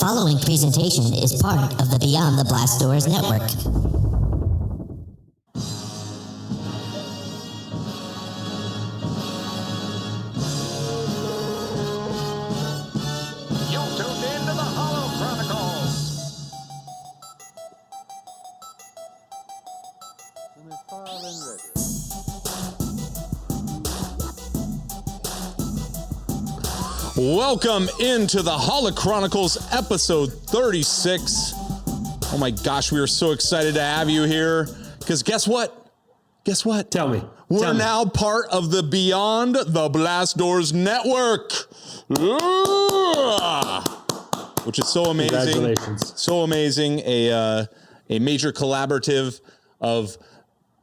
following presentation is part of the Beyond the Blast Doors network. You're tuned into the Holochronicles. Welcome into the Holochronicles episode 36. Oh my gosh, we are so excited to have you here. Because guess what? Guess what? Tell me. We're now part of the Beyond the Blast Doors network. Which is so amazing. Congratulations. So amazing. A major collaborative of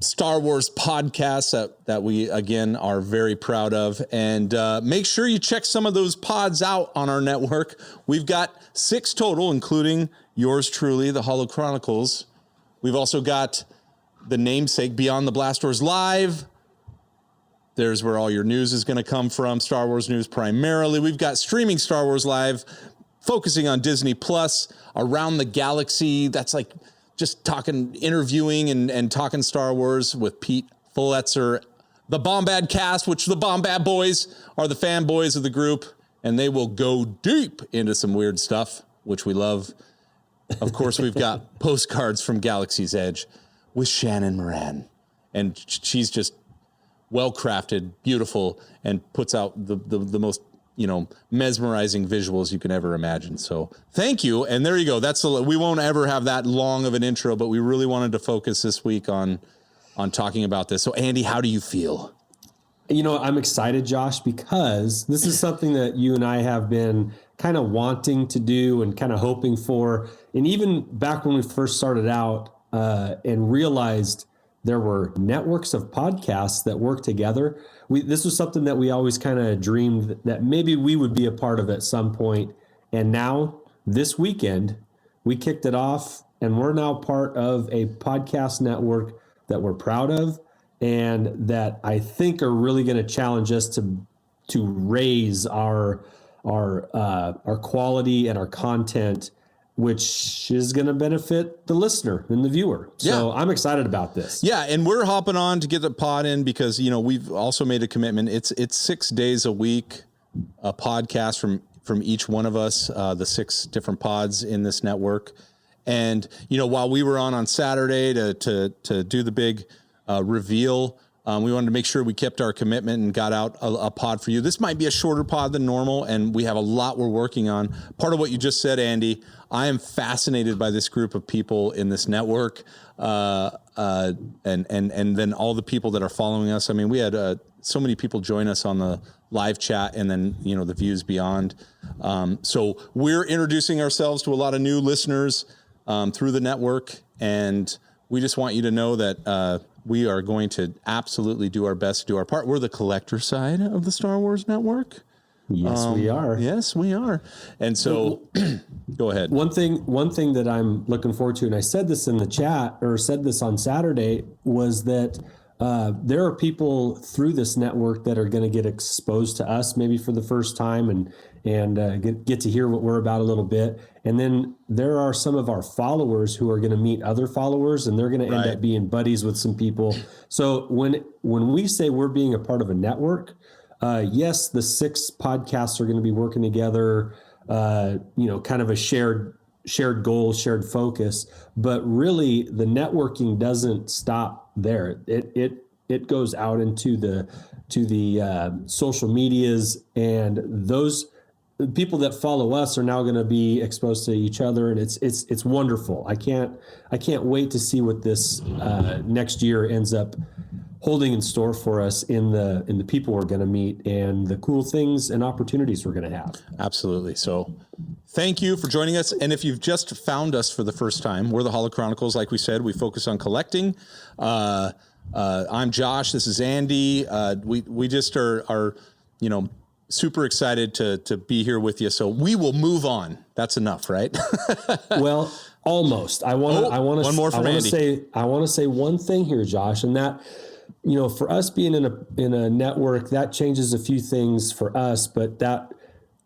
Star Wars podcasts that we, again, are very proud of. And make sure you check some of those pods out on our network. We've got 6 total, including yours truly, the Holochronicles. We've also got the namesake Beyond the Blast Doors Live. There's where all your news is going to come from, Star Wars news primarily. We've got streaming Star Wars Live, focusing on Disney Plus, Around the Galaxy. That's like just talking, interviewing and talking Star Wars with Pete Fuletzer. The Bombadcast, which the Bombad boys are the fanboys of the group, and they will go deep into some weird stuff, which we love. Of course, we've got Postcards from Galaxy's Edge with Shannon Moran. And she's just well-crafted, beautiful, and puts out the most, mesmerizing visuals you can ever imagine. So thank you. And there you go. We won't ever have that long of an intro, but we really wanted to focus this week on talking about this. So Andy, how do you feel? I'm excited, Josh, because this is something that you and I have been kind of wanting to do and kind of hoping for. And even back when we first started out and realized there were networks of podcasts that work together. This was something that we always kind of dreamed that maybe we would be a part of at some point. And now this weekend, we kicked it off and we're now part of a podcast network that we're proud of and that I think are really going to challenge us to raise our quality and our content, which is going to benefit the listener and the viewer. So I'm excited about this. Yeah, and we're hopping on to get the pod in because, we've also made a commitment. It's 6 days a week, a podcast from each one of us, the 6 different pods in this network. And, while we were on Saturday to do the big reveal, we wanted to make sure we kept our commitment and got out a pod for you. This might be a shorter pod than normal, and we have a lot we're working on. Part of what you just said, Andy, I am fascinated by this group of people in this network, and then all the people that are following us. I mean, we had so many people join us on the live chat, and then the views beyond. So we're introducing ourselves to a lot of new listeners through the network, and we just want you to know that we are going to absolutely do our best to do our part. We're the collector side of the Star Wars network. Yes, we are. Yes, we are. And so, go ahead. One thing that I'm looking forward to, and I said this in the chat, or said this on Saturday, was that there are people through this network that are going to get exposed to us maybe for the first time and get to hear what we're about a little bit. And then there are some of our followers who are going to meet other followers, and they're going to end up being buddies with some people. So when we say we're being a part of a network, yes, the 6 podcasts are going to be working together, kind of a shared goal, shared focus. But really, the networking doesn't stop there. It goes out into the social medias, and those people that follow us are now going to be exposed to each other, and it's wonderful. I can't wait to see what this next year ends up holding in store for us in the people we're going to meet and the cool things and opportunities we're going to have. Absolutely. So thank you for joining us. And if you've just found us for the first time, we're the Holochronicles. Like we said, we focus on collecting. I'm Josh. This is Andy. We just are super excited to be here with you. So we will move on. That's enough, right? Well, almost. I want to say one thing here, Josh, and that for us being in a network, that changes a few things for us, but that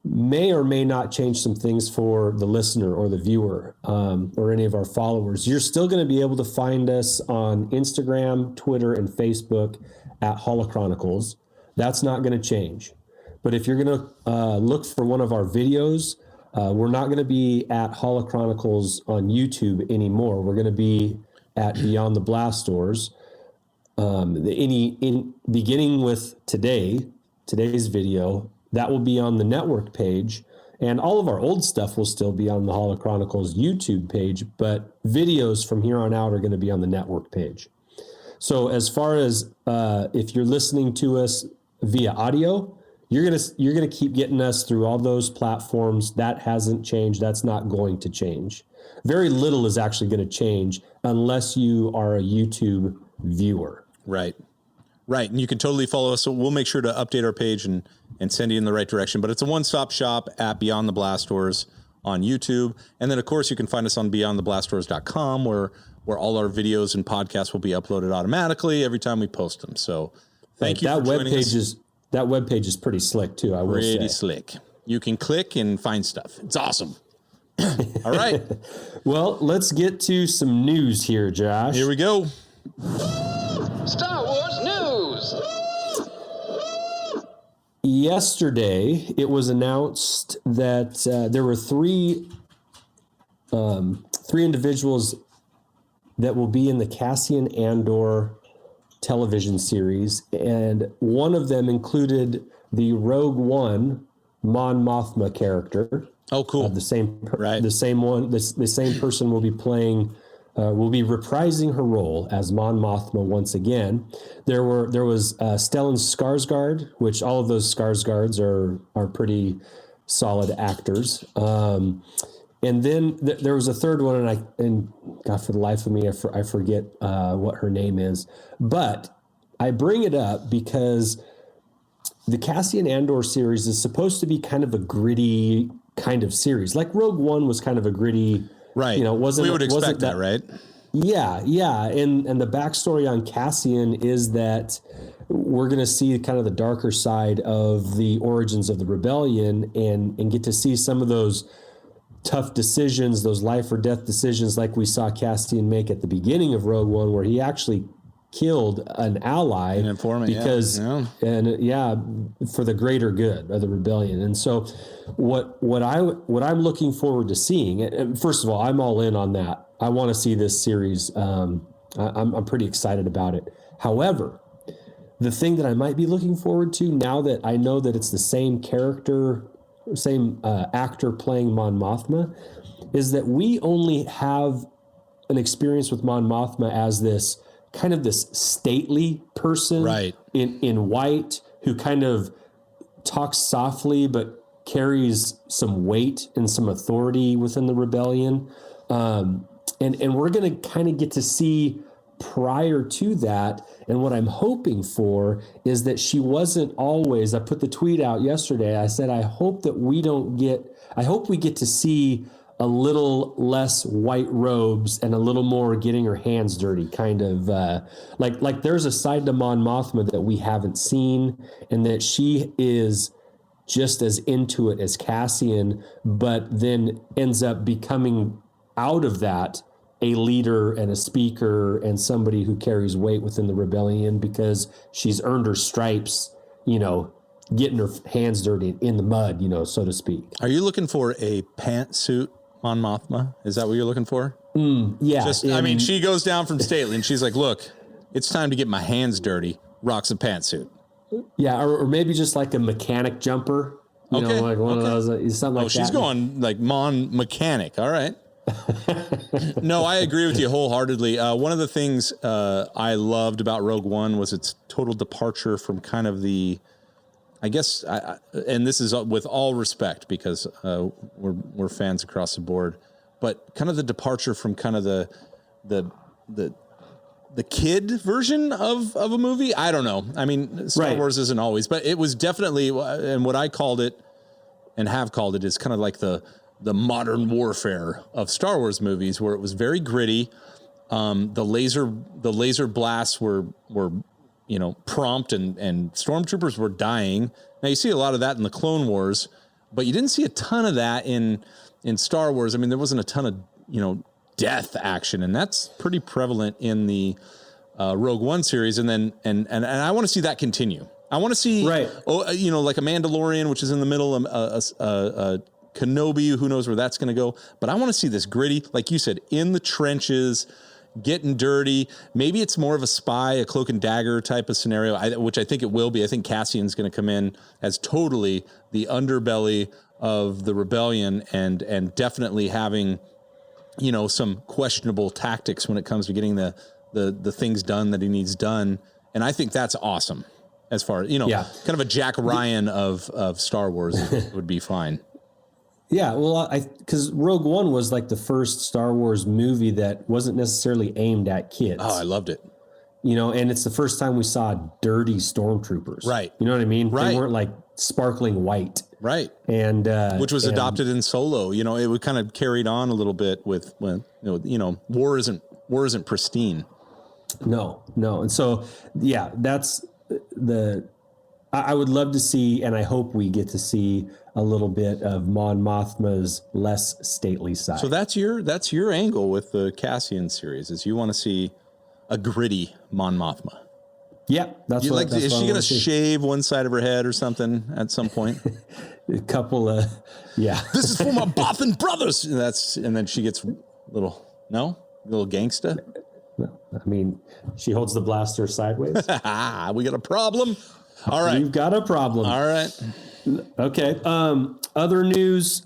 may or may not change some things for the listener or the viewer or any of our followers. You're still going to be able to find us on Instagram, Twitter, and Facebook at Holochronicles. That's not going to change. But if you're going to look for one of our videos, we're not going to be at Holochronicles on YouTube anymore. We're going to be at Beyond the Blast Doors. Beginning with today's video, that will be on the network page, and all of our old stuff will still be on the Holochronicles YouTube page, but videos from here on out are going to be on the network page. So as far as if you're listening to us via audio, you're gonna keep getting us through all those platforms. That hasn't changed. That's not going to change. Very little is actually going to change unless you are a YouTube viewer. Right. And you can totally follow us. So we'll make sure to update our page and send you in the right direction. But it's a one-stop shop at Beyond the Blast Doors on YouTube. And then, of course, you can find us on beyondtheblastdoors.com where all our videos and podcasts will be uploaded automatically every time we post them. So thank you for joining us. That webpage is pretty slick, too, I will say. Pretty slick. You can click and find stuff. It's awesome. All right. Well, let's get to some news here, Josh. Here we go. Star Wars news. Yesterday, it was announced that there were three individuals that will be in the Cassian Andor television series, and one of them included the Rogue One Mon Mothma character. Oh, cool! The same person will be playing. Will be reprising her role as Mon Mothma once again. There was Stellan Skarsgård, which all of those Skarsgårds are pretty solid actors. And then there was a third one, and God, for the life of me, I forget what her name is. But I bring it up because the Cassian Andor series is supposed to be kind of a gritty kind of series. Like Rogue One was kind of a gritty, right? We would expect that, right? Yeah. And the backstory on Cassian is that we're going to see kind of the darker side of the origins of the rebellion and get to see some of those tough decisions, those life or death decisions like we saw Cassian make at the beginning of Rogue One, where he actually killed an ally, an informant, because for the greater good of the rebellion. And so what I'm looking forward to seeing, and first of all, I'm all in on that. I want to see this series. I'm pretty excited about it. However, the thing that I might be looking forward to, now that I know that it's the same character, same actor playing Mon Mothma, is that we only have an experience with Mon Mothma as this kind of this stately person, right, in white, who kind of talks softly but carries some weight and some authority within the rebellion. And we're going to kind of get to see prior to that. And what I'm hoping for is that she wasn't always, I put the tweet out yesterday. I said, I hope we get to see a little less white robes and a little more getting her hands dirty, kind of like there's a side to Mon Mothma that we haven't seen, and that she is just as into it as Cassian, but then ends up becoming out of that a leader and a speaker and somebody who carries weight within the rebellion because she's earned her stripes, getting her hands dirty in the mud, so to speak. Are you looking for a pantsuit Mon Mothma? Is that what you're looking for? Yeah. She goes down from stately and she's like, look, it's time to get my hands dirty. Rocks a pantsuit. Yeah. Or maybe just like a mechanic jumper, like one of those, something like that. Oh, she's going like Mon Mechanic. All right. No, I agree with you wholeheartedly. One of the things I loved about Rogue One was its total departure from kind of the, I guess, and this is with all respect because we're fans across the board, but kind of the departure from kind of the kid version of a movie. I don't know. I mean, Star Wars isn't always, but it was definitely, and what I called it and have called it is kind of like the modern warfare of Star Wars movies, where it was very gritty. The laser blasts were prompt and stormtroopers were dying. Now you see a lot of that in the Clone Wars, but you didn't see a ton of that in Star Wars. I mean, there wasn't a ton of, death action, and that's pretty prevalent in the Rogue One series. And then, and I want to see that continue. I want to see, like a Mandalorian, which is in the middle, a Kenobi, who knows where that's going to go. But I want to see this gritty, like you said, in the trenches, getting dirty. Maybe it's more of a spy, a cloak and dagger type of scenario, which I think it will be. I think Cassian's going to come in as totally the underbelly of the rebellion, and definitely having, some questionable tactics when it comes to getting the things done that he needs done. And I think that's awesome. As far as, kind of a Jack Ryan of Star Wars would be fine. Yeah, well, because Rogue One was like the first Star Wars movie that wasn't necessarily aimed at kids. Oh, I loved it. And it's the first time we saw dirty stormtroopers. Right. You know what I mean? Right. They weren't like sparkling white. Right. And which was adopted in Solo. It would kind of carried on a little bit with when war isn't pristine. No. And so that's I would love to see, and I hope we get to see a little bit of Mon Mothma's less stately side. So that's your angle with the Cassian series, is you want to see a gritty Mon Mothma. Yeah, that's what. Is she going to shave one side of her head or something at some point? A couple of, This is for my Bothan brothers. And then she gets little gangsta. No, I mean, she holds the blaster sideways. We got a problem. All right. We've got a problem. All right. Okay. Other news.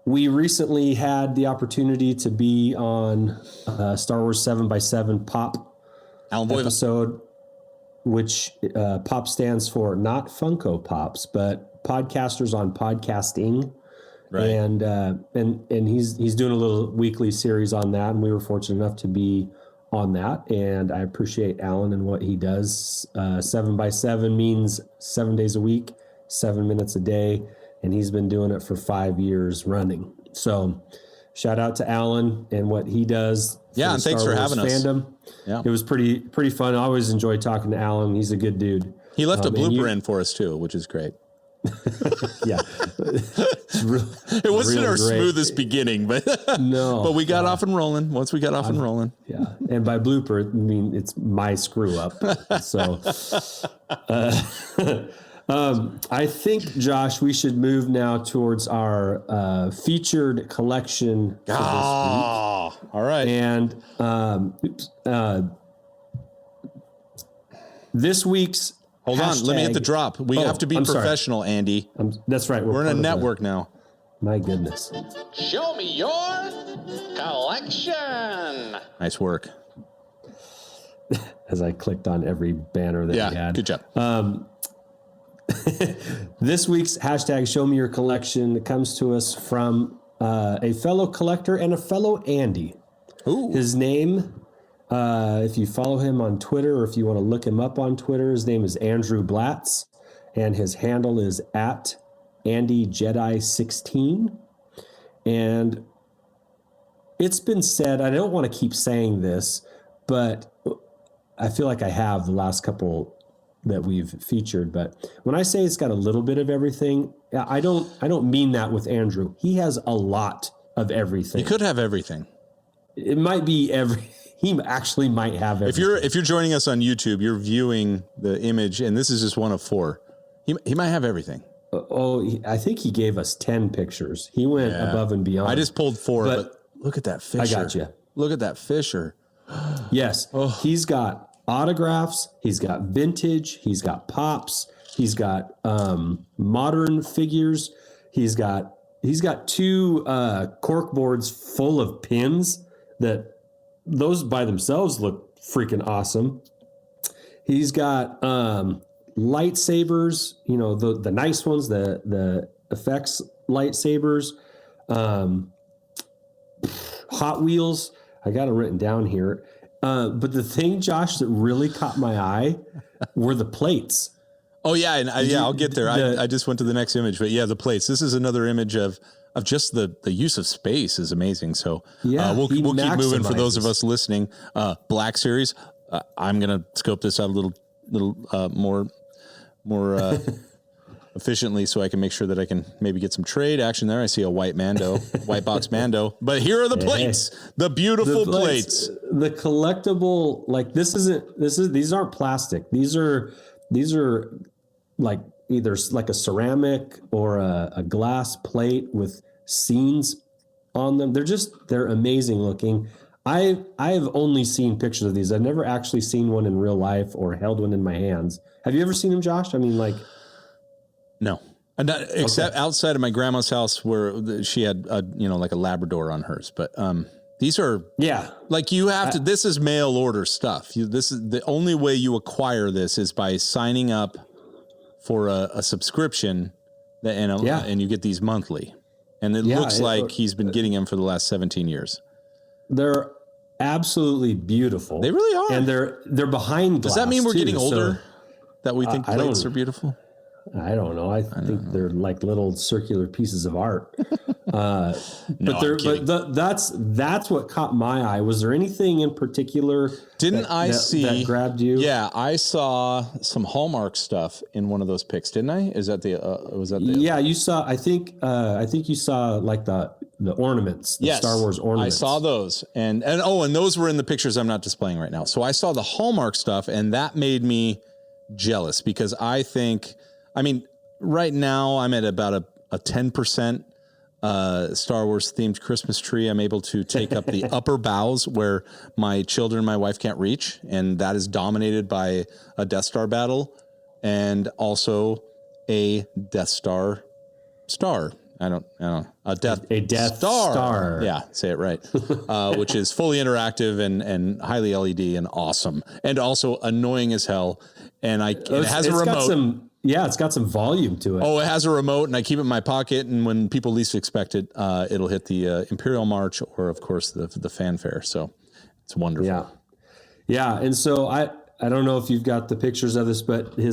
We recently had the opportunity to be on Star Wars 7x7 Pop episode, which Pop stands for not Funko Pops, but Podcasters on Podcasting. Right. And he's doing a little weekly series on that, and we were fortunate enough to be on that, and I appreciate Alan and what he does. 7x7 means 7 days a week, 7 minutes a day, and he's been doing it for 5 years running. So shout out to Alan and what he does. Yeah, and thanks for having us. Yeah, it was pretty fun. I always enjoy talking to Alan. He's a good dude. He left a blooper in for us too, which is great. Yeah, it wasn't our smoothest beginning, but but we got off and rolling. Once we got off and rolling, and by blooper, I mean it's my screw up. So, I think, Josh, we should move now towards our featured collection for this week. All right, and this week's. Hold on, let me hit the drop. We have to be professional, sorry. Andy. That's right. We're in a network now. My goodness. Show me your collection. Nice work. As I clicked on every banner that we had. Good job. This week's hashtag Show Me Your Collection comes to us from a fellow collector and a fellow Andy. Ooh. His name... if you follow him on Twitter, or if you want to look him up on Twitter, his name is Andrew Blazt, and his handle is at AndyJedi16. And it's been said, I don't want to keep saying this, but I feel like I have the last couple that we've featured. But when I say it's got a little bit of everything, I don't mean that with Andrew. He has a lot of everything. He could have everything. It might be He actually might have everything. If you're joining us on YouTube, you're viewing the image, and this is just one of 4. He might have everything. I think he gave us 10 pictures. He went above and beyond. I just pulled 4, but look at that Fisher. I got you. Look at that Fisher. Yes. He's got autographs. He's got vintage. He's got pops. He's got modern figures. He's got 2 cork boards full of pins that those by themselves look freaking awesome. He's got lightsabers, the nice ones, the effects lightsabers, Hot Wheels. I got it written down here. But the thing, Josh, that really caught my eye were the plates. Oh yeah, and I'll get there. I just went to the next image, but the plates. This is another image of just the use of space is amazing. So we'll keep moving for those of us listening. Black Series. I'm gonna scope this out a little more efficiently so I can make sure that I can maybe get some trade action there. I see a white box Mando, but here are the plates, the beautiful plates. The collectible, like these aren't plastic. These are like either like a ceramic or a glass plate with scenes on them. They're amazing looking. I've only seen pictures of these. I've never actually seen one in real life or held one in my hands. Have you ever seen them, Josh? I mean, like, no, except outside of my grandma's house where she had like a Labrador on hers. But these are like you have to. This is mail order stuff. This is the only way you acquire this is by signing up for a subscription, and you get these monthly. And it looks like he's been getting them for the last 17 years. They're absolutely beautiful. They really are. And they're behind glass. Does that mean we're getting older? So, that we think plates are beautiful? I don't know. I think they're like little circular pieces of art. That's what caught my eye. Was there anything in particular that grabbed you? Yeah, I saw some Hallmark stuff in one of those pics, didn't I? Is that Yeah, you saw. I think you saw like the ornaments, the Star Wars ornaments. I saw those, and those were in the pictures I'm not displaying right now. So I saw the Hallmark stuff, and that made me jealous because right now I'm at about a 10% Star Wars themed Christmas tree. I'm able to take up the upper boughs where my children, my wife can't reach. And that is dominated by a Death Star battle and also a Death Star star. A Death Star. Yeah, say it right. Which is fully interactive and highly LED and awesome. And also annoying as hell. And it has a remote. It's got some volume to it. Oh, it has a remote, and I keep it in my pocket. And when people least expect it, it'll hit the Imperial March or, of course, the fanfare. So it's wonderful. Yeah. And so I don't know if you've got the pictures of this, but the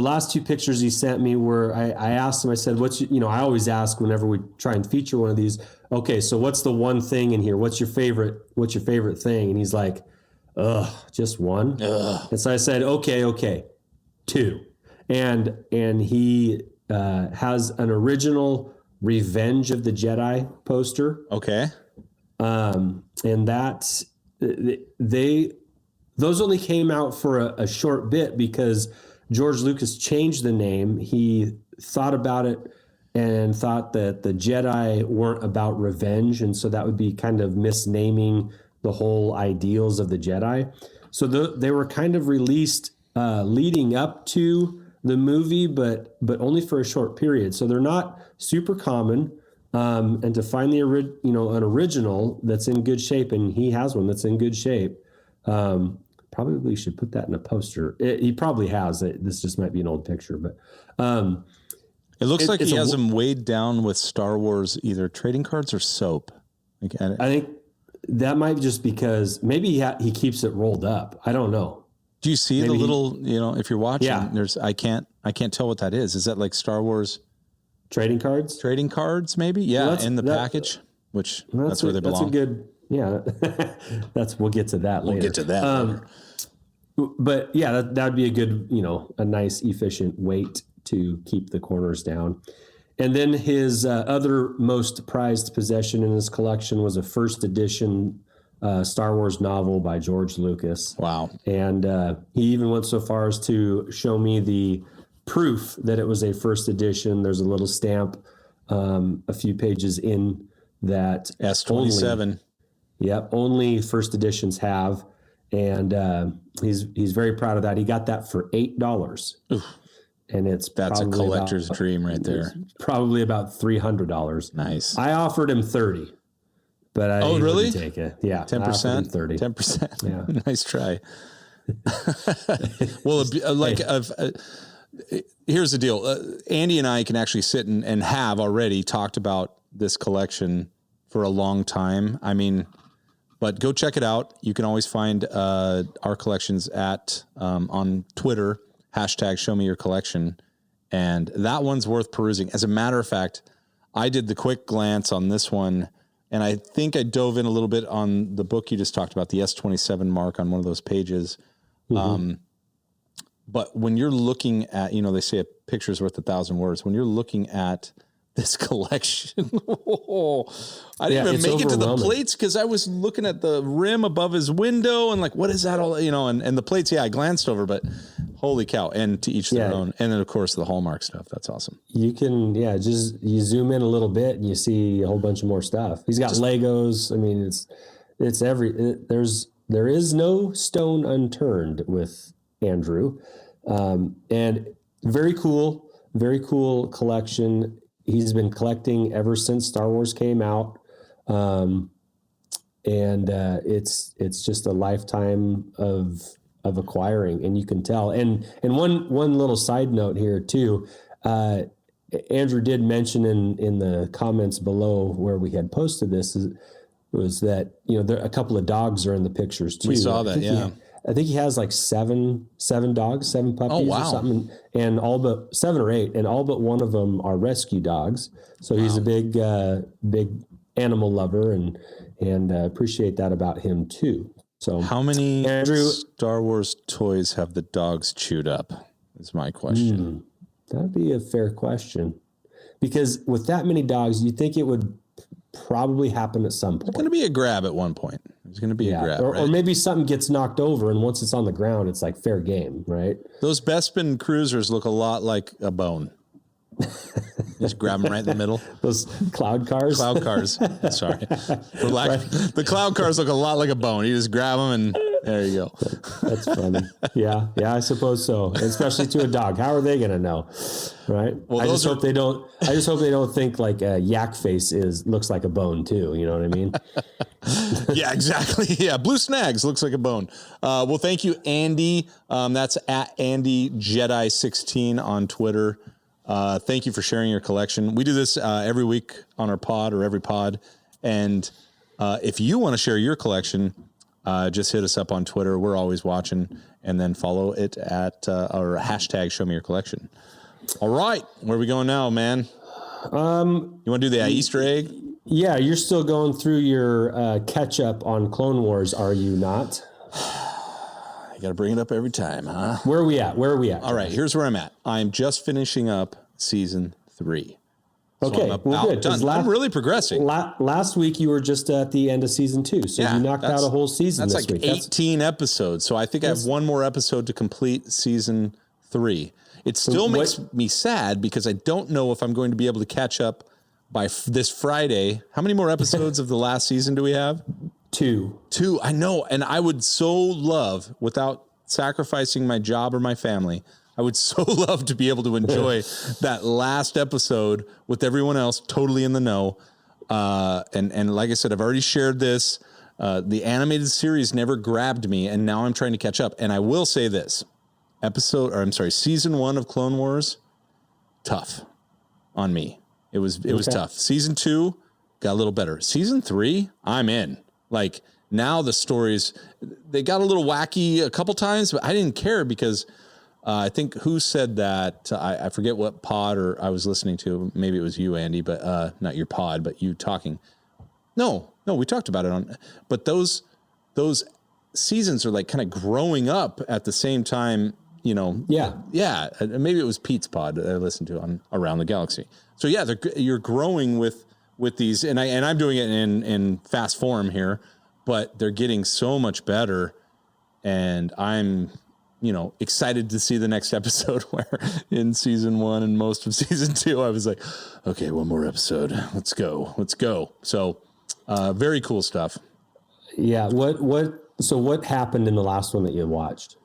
last two pictures he sent me were I asked him. I said, I always ask whenever we try and feature one of these. Okay, so what's the one thing in here? What's your favorite thing? And he's like, just one. And so I said, okay. 2, and he has an original Revenge of the Jedi poster. Okay, and that those only came out for a short bit because George Lucas changed the name. He thought about it and thought that the Jedi weren't about revenge, and so that would be kind of misnaming the whole ideals of the Jedi. So they were kind of released leading up to the movie, but only for a short period. So they're not super common. And to find an original that's in good shape, and he has one that's in good shape, probably should put that in a poster. He probably has it. This just might be an old picture, but it looks like he has them weighed down with Star Wars either trading cards or soap. I think that might just because maybe he keeps it rolled up. I don't know. Do you see the little, if you're watching, I can't tell what that is. Is that like Star Wars trading cards? Trading cards, maybe? Yeah, well, in the package, which that's where they belong. That's a good, we'll get to that later. We'll get to that later. But yeah, that would be a good, a nice efficient weight to keep the corners down. And then his other most prized possession in his collection was a first edition Star Wars novel by George Lucas. Wow. And he even went so far as to show me the proof that it was a first edition. There's a little stamp a few pages in that. S27. Only first editions have. And he's very proud of that. He got that for $8. Oof. And that's a collector's dream right there. Probably about $300. Nice. I offered him $30. But I really didn't take it. Yeah, 10%, 30, 10%. Yeah, nice try. Well, here's the deal. Andy and I can actually sit and have already talked about this collection for a long time. But go check it out. You can always find our collections on Twitter #ShowMeYourCollection, and that one's worth perusing. As a matter of fact, I did the quick glance on this one. And I think I dove in a little bit on the book you just talked about, the S27 mark on one of those pages. Mm-hmm. But when you're looking at, they say a picture's worth 1,000 words. When you're looking at this collection, I didn't even make it to the plates because I was looking at the rim above his window and like, what is that all? And the plates, I glanced over, but holy cow! And to each their own. And then of course the Hallmark stuff. That's awesome. You can, just you zoom in a little bit and you see a whole bunch of more stuff. He's got Legos. I mean, there is no stone unturned with Andrew, and very cool collection. He's been collecting ever since Star Wars came out, and it's just a lifetime of acquiring, and you can tell. And one little side note here too, Andrew did mention in the comments below where we had posted this was that a couple of dogs are in the pictures too. We saw that, yeah. I think he has like seven dogs, 7 puppies or something, and all but 7 or 8, and all but one of them are rescue dogs. So he's a big animal lover, and appreciate that about him too. So how many Star Wars toys have the dogs chewed up? Is my question. That'd be a fair question, because with that many dogs, you'd think it would probably happen at some point. It's going to be a grab at one point. There's going to be a grab. Or maybe something gets knocked over, and once it's on the ground, it's like fair game, right? Those Bespin cruisers look a lot like a bone. Just grab them right in the middle. Those cloud cars? Sorry. The cloud cars look a lot like a bone. You just grab them and there you go. That's funny. Yeah, I suppose so. Especially to a dog. How are they going to know? Right? Well, I just hope they don't think like a yak face looks like a bone too. You know what I mean? Yeah, exactly. Yeah. Blue Snags looks like a bone. Well, thank you, Andy. That's at Andy Jedi 16 on Twitter. Thank you for sharing your collection. We do this every week on our pod or every pod. And if you want to share your collection, just hit us up on Twitter. We're always watching, and then follow it at our hashtag Show Me Your Collection. All right. Where are we going now, man? You want to do the Easter egg? Yeah. You're still going through your catch up on Clone Wars. Are you not? You got to bring it up every time, huh? Where are we at? All right. Here's where I'm at. I'm just finishing up season 3. Okay, well, good. Done. I'm really progressing. Last week you were just at the end of season 2, so you knocked out a whole season. That's this like week. 18 epissodes. So I think I have one more episode to complete season 3. It still makes me sad because I don't know if I'm going to be able to catch up by this Friday. How many more episodes of the last season do we have? 2. I know, and I would so love, without sacrificing my job or my family, I would so love to be able to enjoy that last episode with everyone else totally in the know. And like I said, I've already shared this. The animated series never grabbed me, and now I'm trying to catch up. And I will say this. Season 1 of Clone Wars, tough on me. It was tough. Season 2 got a little better. Season 3, I'm in. Like, now the stories, they got a little wacky a couple times, but I didn't care because... I think who said that? I forget what pod or I was listening to. Maybe it was you, Andy, but not your pod, but you talking. No, we talked about it but those seasons are like kind of growing up at the same time, Yeah. Maybe it was Pete's pod that I listened to on Around the Galaxy. So yeah, you're growing with these, and I'm doing it in fast form here, but they're getting so much better, and I'm excited to see the next episode, where in season 1 and most of season 2, I was like, okay, one more episode. Let's go. So, very cool stuff. Yeah. What happened in the last one that you watched?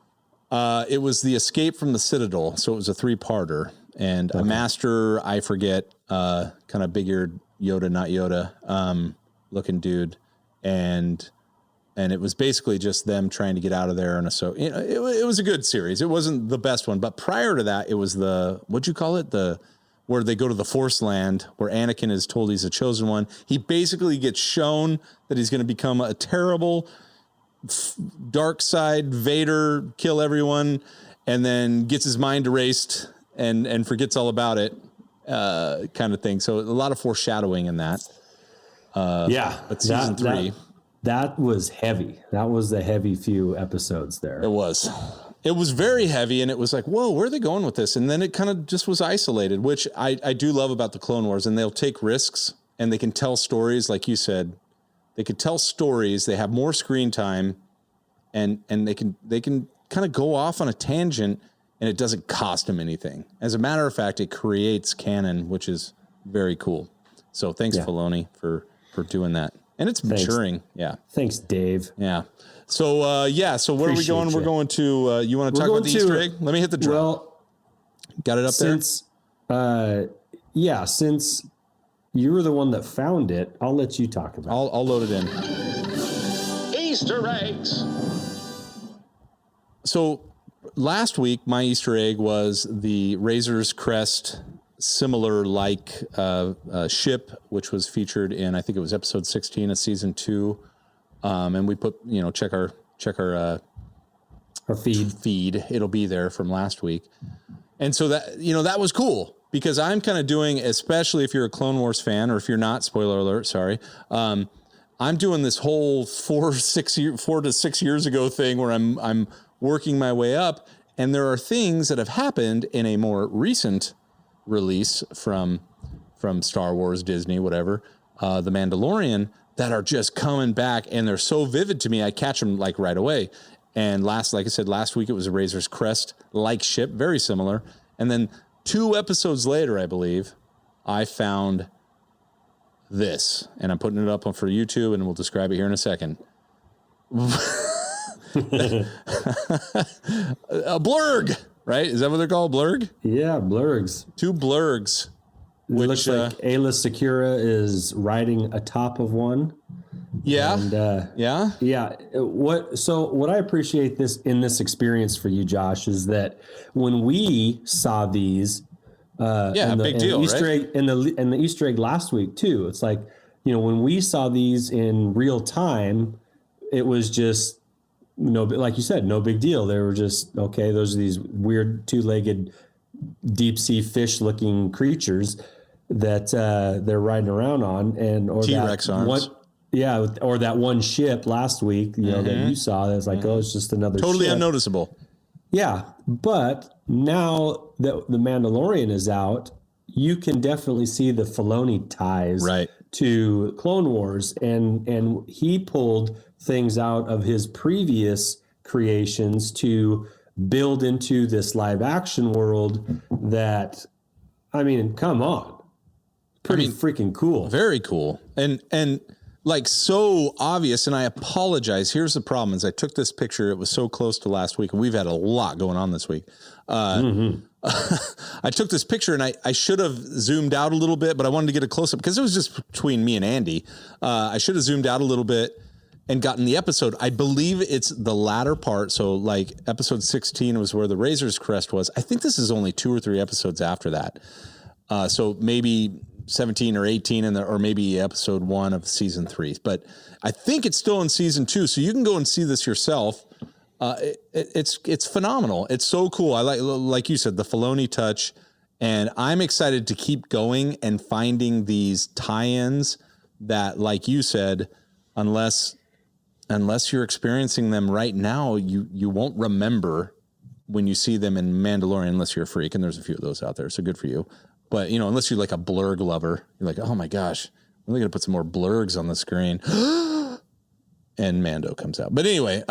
It was the escape from the Citadel. So it was a 3-parter, and a master, I forget, kind of big-eared Yoda, not Yoda, looking dude. And it was basically just them trying to get out of there. And so, it was a good series. It wasn't the best one, but prior to that, it was what'd you call it? Where they go to the Force Land, where Anakin is told he's a chosen one. He basically gets shown that he's going to become a terrible dark side Vader, kill everyone, and then gets his mind erased and forgets all about it, kind of thing. So a lot of foreshadowing in that. But season 3. That was heavy. That was the heavy few episodes there. It was. it was very heavy, and it was like, whoa, where are they going with this? And then it kind of just was isolated, which I do love about the Clone Wars, and they'll take risks, and they can tell stories, like you said. They could tell stories. They have more screen time, and they can kind of go off on a tangent, and it doesn't cost them anything. As a matter of fact, it creates canon, which is very cool. So thanks, Filoni, for doing that. And it's maturing. Yeah. Thanks, Dave. Yeah. So, so where are we going? We're going to, you want to talk about the Easter egg? Let me hit the drum. Well, got it up there? Since you were the one that found it, I'll let you talk about it. I'll load it in. Easter eggs. So last week, my Easter egg was the Razor's Crest similar ship, which was featured in, I think it was episode 16 of season 2. And we put, check our feed. It'll be there from last week. And so that was cool because I'm kind of doing, especially if you're a Clone Wars fan, or if you're not, spoiler alert, sorry. I'm doing this whole 4 to 6 years ago thing where I'm working my way up, and there are things that have happened in a more recent release from Star Wars, Disney, whatever, The Mandalorian, that are just coming back, and they're so vivid to me. I catch them like right away. And like I said, last week it was a Razor's Crest like ship, very similar. And then 2 episodes later, I believe, I found this, and I'm putting it up for YouTube, and we'll describe it here in a second. A blurg, right? Is that what they're called? Blurg? Yeah, blurgs. 2 blurgs. Which looks like Ayla Secura is riding atop of one. Yeah. And, yeah. What I appreciate in this experience for you, Josh, is that when we saw these, big deal, Easter right? egg, and the Easter egg last week too. It's like, when we saw these in real time, it was just like you said, no big deal. They were just okay. Those are these weird 2-legged deep sea fish looking creatures that they're riding around on, or T-Rex arms. Or that one ship last week, that you saw. That's like, it's just another totally ship. Unnoticeable. Yeah, but now that the Mandalorian is out, you can definitely see the Filoni ties to Clone Wars, and he pulled things out of his previous creations to build into this live action world that, come on. Pretty freaking cool. Very cool. And like so obvious. And I apologize. Here's the problem is I took this picture. It was so close to last week, and we've had a lot going on this week. I took this picture, and I should have zoomed out a little bit, but I wanted to get a close up because it was just between me and Andy. I should have zoomed out a little bit and gotten the episode. I believe it's the latter part. So like episode 16 was where the Razor's Crest was. I think this is only 2 or 3 episodes after that. So maybe 17 or 18 or maybe episode 1 of season 3. But I think it's still in season 2. So you can go and see this yourself. It's phenomenal. It's so cool. I like you said, the Filoni touch, and I'm excited to keep going and finding these tie-ins that, like you said, unless you're experiencing them right now, you won't remember when you see them in Mandalorian, unless you're a freak, and there's a few of those out there, so good for you. But, unless you're like a blurg lover, you're like, oh my gosh, I'm really going to put some more blurgs on the screen. And Mando comes out. But anyway,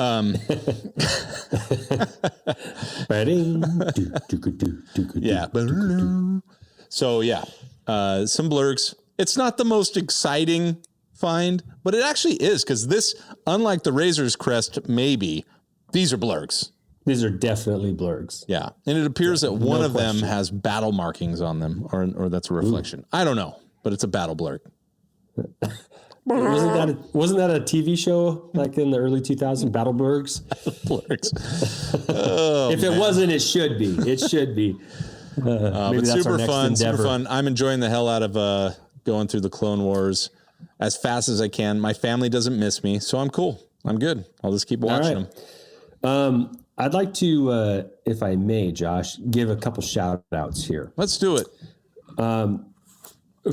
yeah. So yeah, some blurgs. It's not the most exciting find, but it actually is, because this, unlike the Razor's Crest, maybe these are blurgs. These are definitely blurgs. Yeah. And it appears that one of them has battle markings on them, or that's a reflection. I don't know, but it's a battle blurg. Wasn't that a TV show like in the early 2000s? Battle Blurrgs? Blurgs. If it wasn't, it should be. It should be. Maybe that's super our next fun. endeavor. Super fun. I'm enjoying the hell out of going through the Clone Wars as fast as I can. My family doesn't miss me, so I'm cool. I'm good. I'll just keep watching them. I'd like to, if I may, Josh, give a couple shout outs here. Let's do it.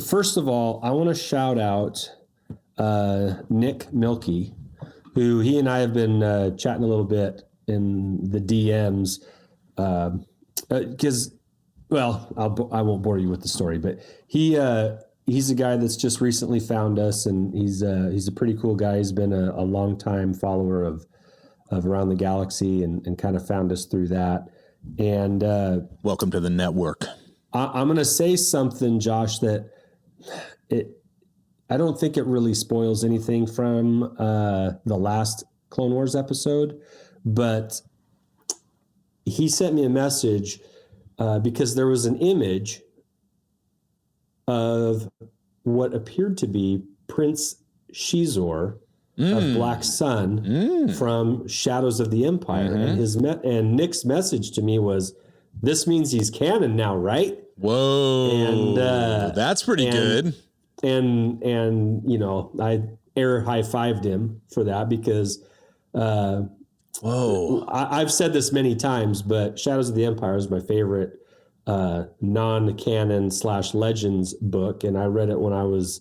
First of all, I want to shout out Nick Milkey, who he and I have been chatting a little bit the DMs, because, I won't bore you with the story, but he's a guy that's just recently found us, and he's a pretty cool guy. He's been a long time follower of Around the Galaxy, and kind of found us through that. And welcome to the network. I'm going to say something, Josh, that I don't think it really spoils anything from the last Clone Wars episode, but he sent me a message because there was an image of what appeared to be Prince Xizor of Black Sun from Shadows of the Empire. And Nick's message to me was, this means he's canon now, right? Whoa. And that's pretty good. And I air high-fived him for that because I've said this many times, but Shadows of the Empire is my favorite non-canon / Legends book, and I read it when I was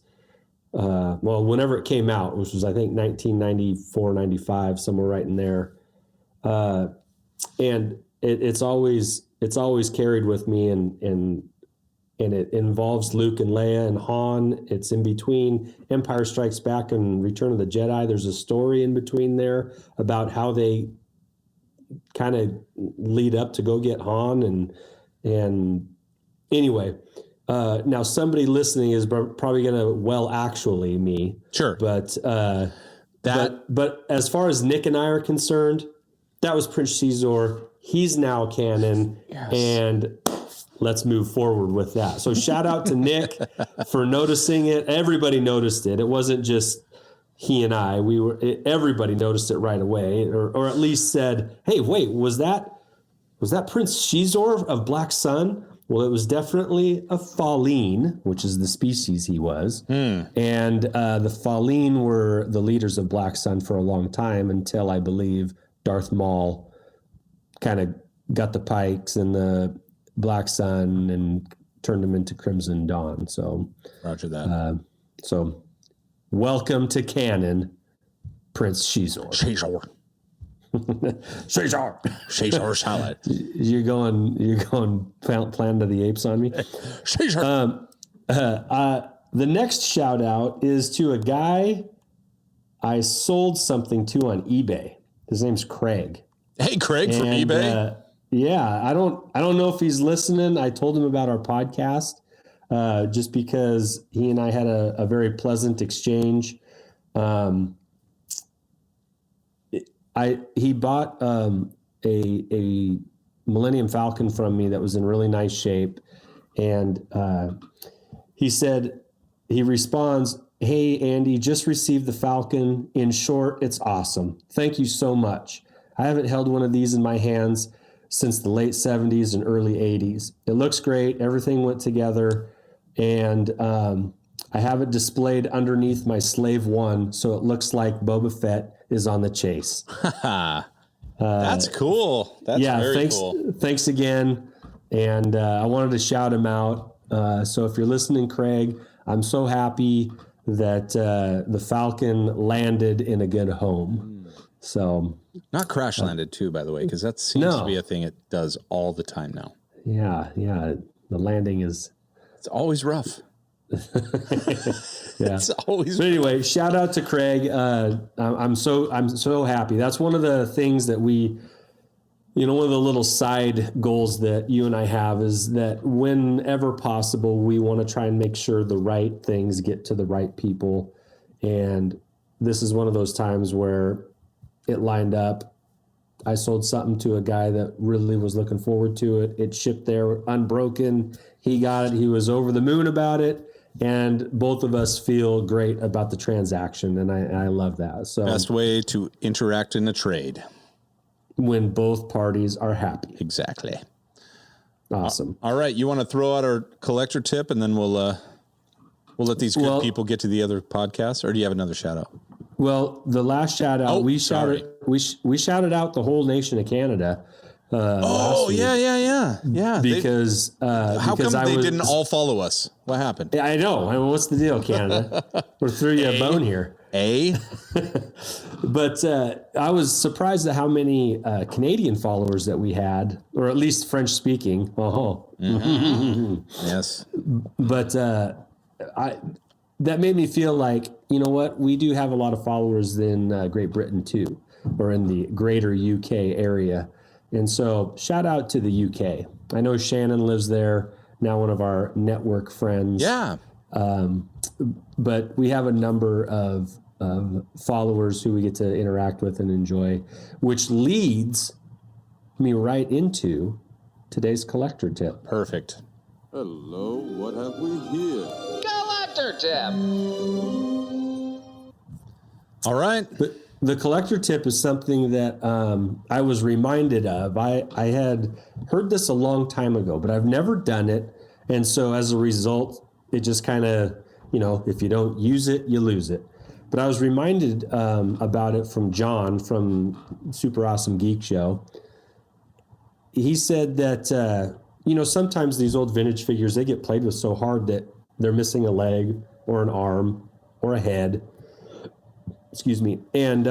whenever it came out, which was I think 1994, 95, somewhere right in there. And it's always carried with me, and it involves Luke and Leia and Han. It's in between Empire Strikes Back and Return of the Jedi. There's a story in between there about how they kind of lead up to go get Han. And anyway, now somebody listening is probably going to, actually me. Sure. But but as far as Nick and I are concerned, that was Prince Xizor. He's now canon. Yes. And let's move forward with that. So shout out to Nick for noticing it. Everybody noticed it. It wasn't just he and I. Everybody noticed it right away, or at least said, "Hey, wait, was that Prince Xizor of Black Sun?" Well, it was definitely a Falleen, which is the species he was. And the Falleen were the leaders of Black Sun for a long time, until I believe Darth Maul kind of got the Pikes and the Black Sun and turned them into Crimson Dawn. So, roger that. So, welcome to canon, Prince Xizor. Xizor. Xizor salad. You're going Planet of the Apes on me. Xizor. The next shout out is to a guy I sold something to on eBay. His name's Craig. Hey, Craig from eBay. Yeah, I don't know if he's listening. I told him about our podcast just because he and I had a very pleasant exchange. He bought a Millennium Falcon from me that was in really nice shape, and he responds, "Hey Andy, just received the Falcon. In short, it's awesome. Thank you so much. I haven't held one of these in my hands since the late 70s and early 80s. It looks great. Everything went together, and I have it displayed underneath my Slave One, so it looks like Boba Fett is on the chase." That's cool. That's very cool. Thanks again. And I wanted to shout him out. So if you're listening, Craig, I'm so happy that the Falcon landed in a good home. So not crash landed too, by the way, because that seems to be a thing it does all the time now. Yeah. The landing it's always rough. Yeah. It's always. But anyway, shout out to Craig. I'm so happy. That's one of the things that one of the little side goals that you and I have is that whenever possible, we want to try and make sure the right things get to the right people. And this is one of those times where it lined up. I sold something to a guy that really was looking forward to it. It shipped there unbroken. He got it. He was over the moon about it. And both of us feel great about the transaction. And I love that. So best way to interact in a trade. When both parties are happy. Exactly. Awesome. All right. You want to throw out our collector tip, and then we'll let these good people get to the other podcasts, or do you have another shout out? Well, the last shout out, we shouted out the whole nation of Canada. Yeah. Because how come they didn't all follow us? What happened? I know. I mean, what's the deal, Canada? We threw you a bone here. But I was surprised at how many Canadian followers that we had, or at least French speaking. Yes. But that made me feel like, you know what? We do have a lot of followers in Great Britain too, or in the greater UK area. And so shout out to the UK. I know Shannon lives there, now one of our network friends. Yeah. But we have a number of followers who we get to interact with and enjoy, which leads me right into today's collector tip. Perfect. Hello, what have we here? Collector tip. All right. The collector tip is something that I was reminded of. I had heard this a long time ago, but I've never done it. And so as a result, it just kind of, if you don't use it, you lose it. But I was reminded about it from John from Super Awesome Geek Show. He said that, sometimes these old vintage figures, they get played with so hard that they're missing a leg or an arm or a head. Excuse me. And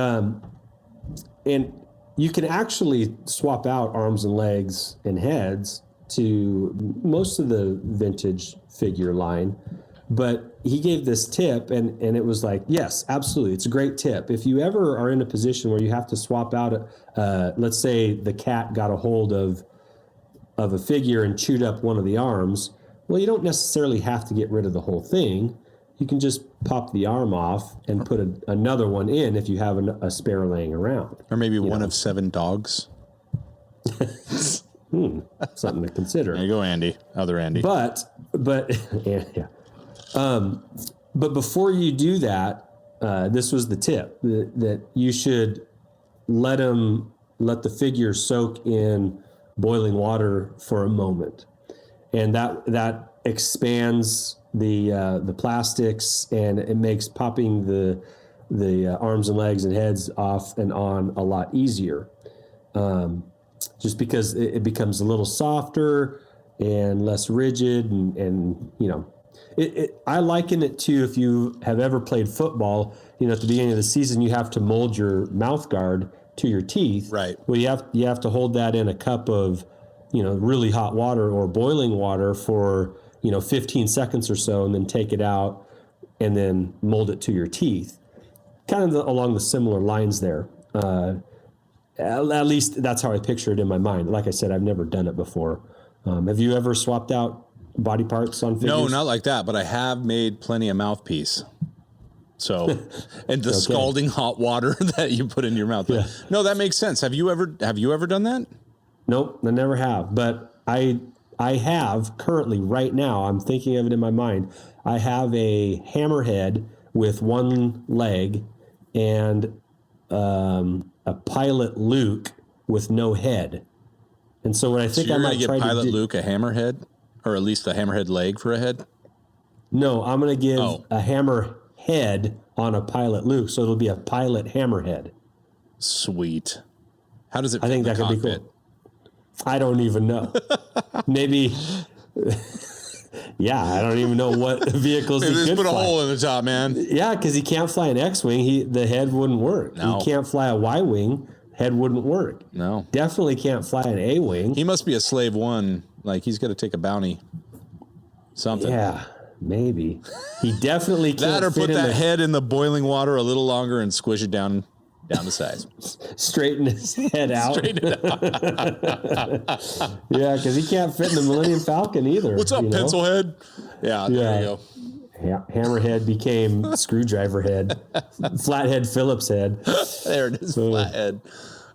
you can actually swap out arms and legs and heads to most of the vintage figure line. But he gave this tip, and it was like, yes, absolutely. It's a great tip. If you ever are in a position where you have to swap out, let's say the cat got a hold of a figure and chewed up one of the arms, well, you don't necessarily have to get rid of the whole thing. You can just pop the arm off and put another one in if you have a spare laying around. Or maybe one of 7 dogs. Something to consider. There you go, Andy. Other Andy. But yeah. But before you do that, this was the tip that you should let the figure soak in boiling water for a moment, and that expands the plastics, and it makes popping the arms and legs and heads off and on a lot easier. Just because it becomes a little softer and less rigid, and I liken it to, if you have ever played football, at the beginning of the season, you have to mold your mouth guard to your teeth. Right. Well, you have to hold that in a cup of, really hot water or boiling water for, 15 seconds or so, and then take it out and then mold it to your teeth. Kind of along the similar lines there. At least that's how I picture it in my mind. Like I said, I've never done it before. Have you ever swapped out body parts on figures? No, not like that, but I have made plenty of mouthpiece. So, and the scalding hot water that you put in your mouth. Yeah. No, that makes sense. Have you ever done that? Nope, I never have. But I have currently, right now, I'm thinking of it in my mind. I have a hammerhead with one leg and a pilot Luke with no head. And so what I think I might try to do... Pilot Luke a hammerhead? Or at least a hammerhead leg for a head? No, I'm going to give a hammerhead on a pilot Luke, so it'll be a pilot hammerhead. Sweet. How does it fit? I think that could be cool. I don't even know. Maybe... Yeah, I don't even know what vehicles he could fly. Just put a hole in the top, man. Yeah, because he can't fly an X-Wing. The head wouldn't work. No. He can't fly a Y-Wing. Head wouldn't work. No. Definitely can't fly an A-Wing. He must be a slave one. Like, he's got to take a bounty. Something. Yeah, maybe. He definitely can't that or fit put that head in the boiling water a little longer and squish it down to size. Straighten his head out. Straighten it out. Yeah, because he can't fit in the Millennium Falcon either. What's up, pencil head? Yeah, there you go. Hammerhead became screwdriver head. Flathead Phillips head. There it is, flathead.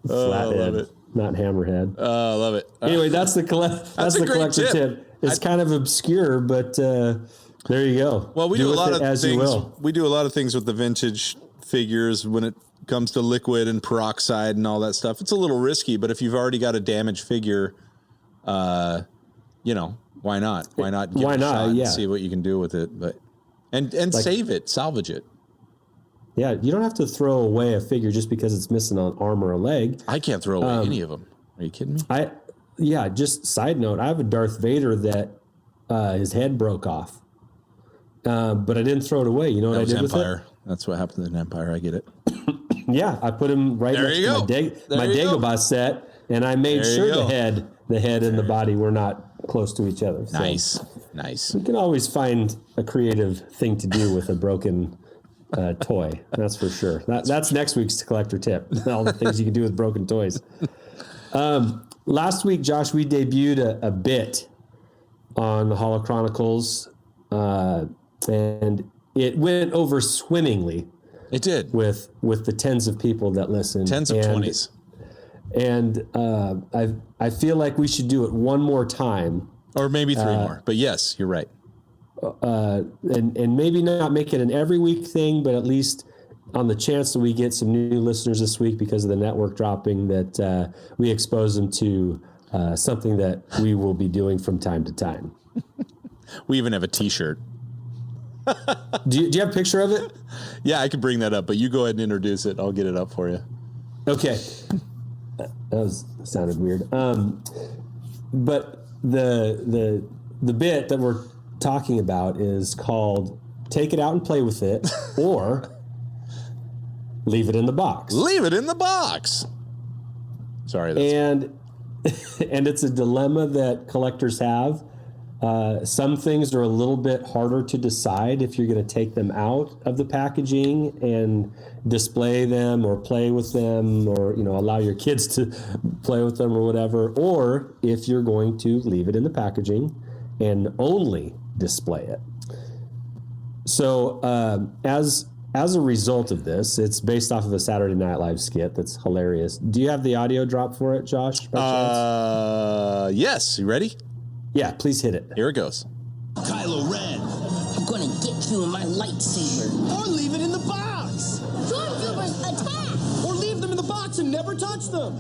Flathead, love it. Not hammerhead. Oh, I love it. Anyway, that's the collector tip. It's kind of obscure, but there you go. Well, we do a lot of things. We do a lot of things with the vintage figures when it comes to liquid and peroxide and all that stuff. It's a little risky, but if you've already got a damaged figure, why not? Why not? Give it a shot and see what you can do with it, but and save it, salvage it. Yeah, you don't have to throw away a figure just because it's missing an arm or a leg. I can't throw away any of them. Are you kidding me? Just side note, I have a Darth Vader that his head broke off. But I didn't throw it away. You know what I did with it? That's what happened in Empire. I get it. Yeah, I put him right next to my Dagobah set, and I made sure the head and the body were not close to each other. So Nice. You can always find a creative thing to do with a broken toy. That's for sure. That's next week's collector tip. All the things you can do with broken toys. Last week, Josh, we debuted a bit on the Holochronicles, and it went over swimmingly. It did. With the tens of people that listen. Tens of 20s. And I feel like we should do it one more time. Or maybe 3 more. But yes, you're right. And maybe not make it an every week thing, but at least on the chance that we get some new listeners this week because of the network dropping, that we expose them to something that we will be doing from time to time. We even have a T-shirt. Do you have a picture of it? Yeah, I could bring that up, but you go ahead and introduce it. I'll get it up for you. Okay. That sounded weird. But the bit that we're talking about is called Take It Out and Play With It, or Leave It in the Box. Leave it in the box. Sorry. And it's a dilemma that collectors have. Some things are a little bit harder to decide if you're going to take them out of the packaging and display them or play with them, or allow your kids to play with them or whatever, or if you're going to leave it in the packaging and only display it. So as a result of this, it's based off of a Saturday Night Live skit that's hilarious. Do you have the audio drop for it, Josh, by chance? Yes. You ready? Yeah, please hit it. Here it goes. Kylo Ren, I'm gonna get you in my lightsaber. Or leave it in the box. Stormtroopers attack! Or leave them in the box and never touch them.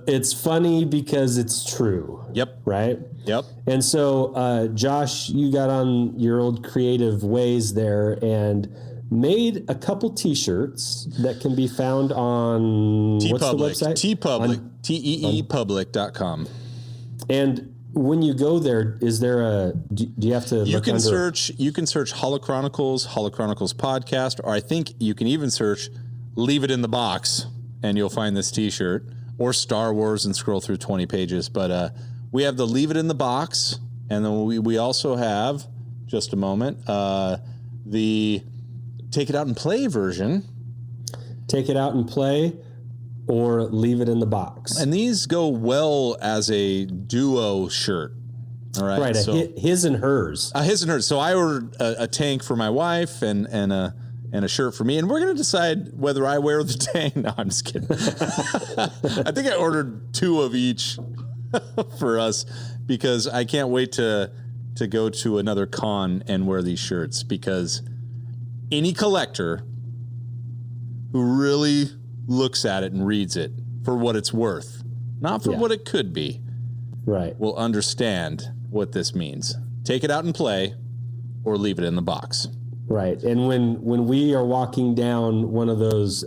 It's funny because it's true. Yep. Right? Yep. And so, Josh, you got on your old creative ways there and made a couple T-shirts that can be found on what's the website? TeePublic. TeePublic.com. And when you go there, is there do you have to You can search Holochronicles Podcast, or I think you can even search Leave It in the Box, and you'll find this T-shirt, or Star Wars, and scroll through 20 pages. But we have the Leave It in the Box, and then we also have, just a moment, the Take It Out and Play version. Take It Out and Play, or Leave It in the Box. And these go well as a duo shirt. All right. Right. His and hers. His and hers. So I ordered a tank for my wife and a shirt for me. And we're going to decide whether I wear the tank. No, I'm just kidding. I think I ordered 2 of each for us because I can't wait to go to another con and wear these shirts, because any collector who really looks at it and reads it for what it's worth, not for what it could be, right, will understand what this means. Take it out and play, or leave it in the box. Right. And when we are walking down one of those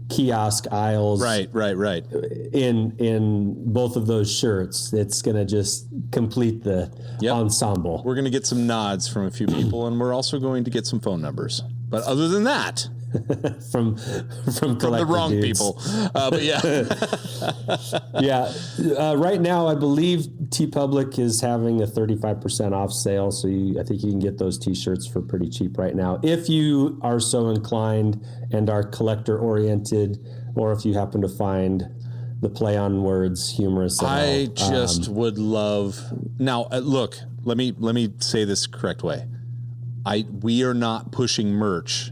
kiosk aisles, right, in both of those shirts, it's going to just complete the ensemble. We're going to get some nods from a few people, and we're also going to get some phone numbers. But other than that, from the wrong dudes. people. But yeah. Right now, I believe TeePublic is having a 35% off sale. So I think you can get those T-shirts for pretty cheap right now, if you are so inclined and are collector oriented, or if you happen to find the play on words humorous. I just would love. Now, look, let me say this the correct way. We are not pushing merch.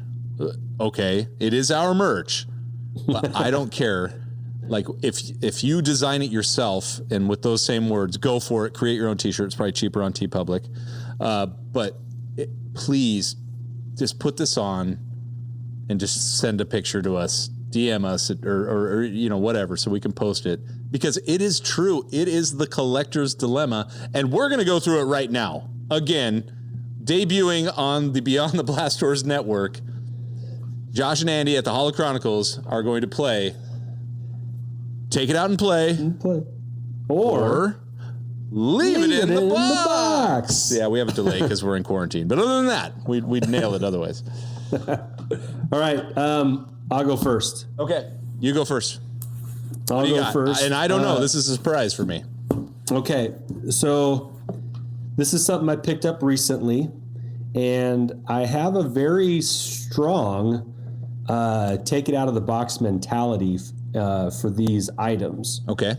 Okay, it is our merch, but I don't care. Like, if you design it yourself and with those same words, go for it. Create your own T-shirt. It's probably cheaper on TeePublic. But please just put this on and just send a picture to us, DM us, or whatever, so we can post it, because it is true. It is the collector's dilemma, and we're going to go through it right now. Again, debuting on the Beyond the Blast Doors network. Josh and Andy at the Holochronicles are going to play Take It Out and Play. Or Leave it in the box. Yeah, we have a delay because we're in quarantine. But other than that, we'd nail it otherwise. All right. I'll go first. Okay. You go first. I'll go first. And I don't know. This is a surprise for me. Okay. So this is something I picked up recently. And I have a very strong take it out of the box mentality for these items. Okay.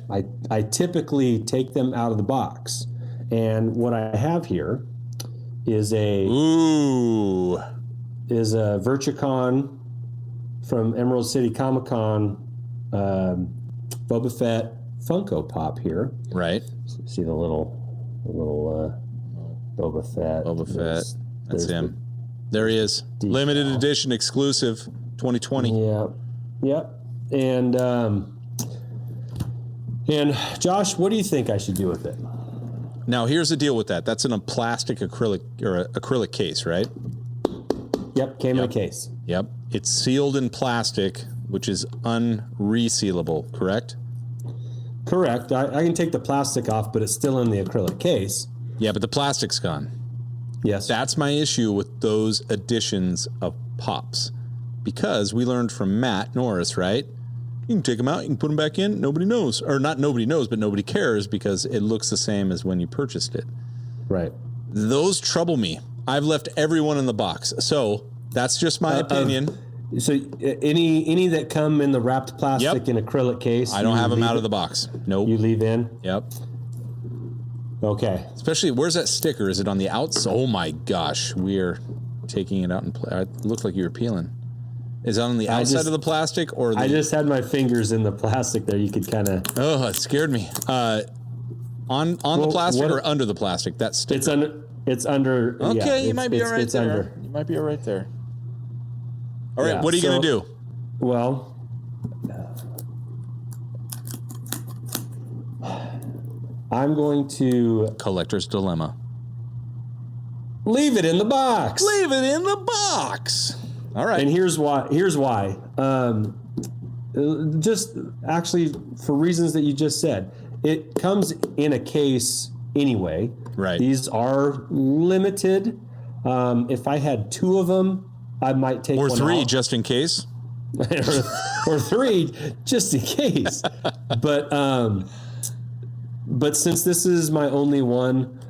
I typically take them out of the box. And what I have here is a Virtucon from Emerald City Comic Con Boba Fett Funko Pop here. Right. See the little Boba Fett. Boba Fett. That's him. There he is. Limited edition exclusive 2020. Yeah. Yep. And Josh, what do you think I should do with it? Now, here's the deal with that. That's in a plastic acrylic or acrylic case, right? Yep, came in a case. Yep. It's sealed in plastic, which is unresealable, correct? Correct. I can take the plastic off, but it's still in the acrylic case. Yeah, but the plastic's gone. Yes. That's my issue with those editions of Pops. Because we learned from Matt Norris, right? You can take them out, you can put them back in, nobody knows. Or not nobody knows, but nobody cares because it looks the same as when you purchased it. Right. Those trouble me. I've left everyone in the box. So that's just my opinion. So any that come in the wrapped plastic in acrylic case? I don't have them out of the box. Nope. You leave in? Yep. Okay. Especially, where's that sticker? Is it on the outside? Oh my gosh. We're taking it out and it looked like you were peeling. Is it on the outside of the plastic or I just had my fingers in the plastic there. You could kind of... Oh, it scared me. On the plastic or under the plastic? That sticker. It's under. Okay, you might be all right there. Under. You might be all right there. All right, what are you going to do? Well, I'm going to... Collector's dilemma. Leave it in the box. Leave it in the box. All right. And here's why. Just actually for reasons that you just said. It comes in a case anyway. Right. These are limited. If I had 2 of them, I might take or one 3 off. just in case. or 3 just in case. But since this is my only one,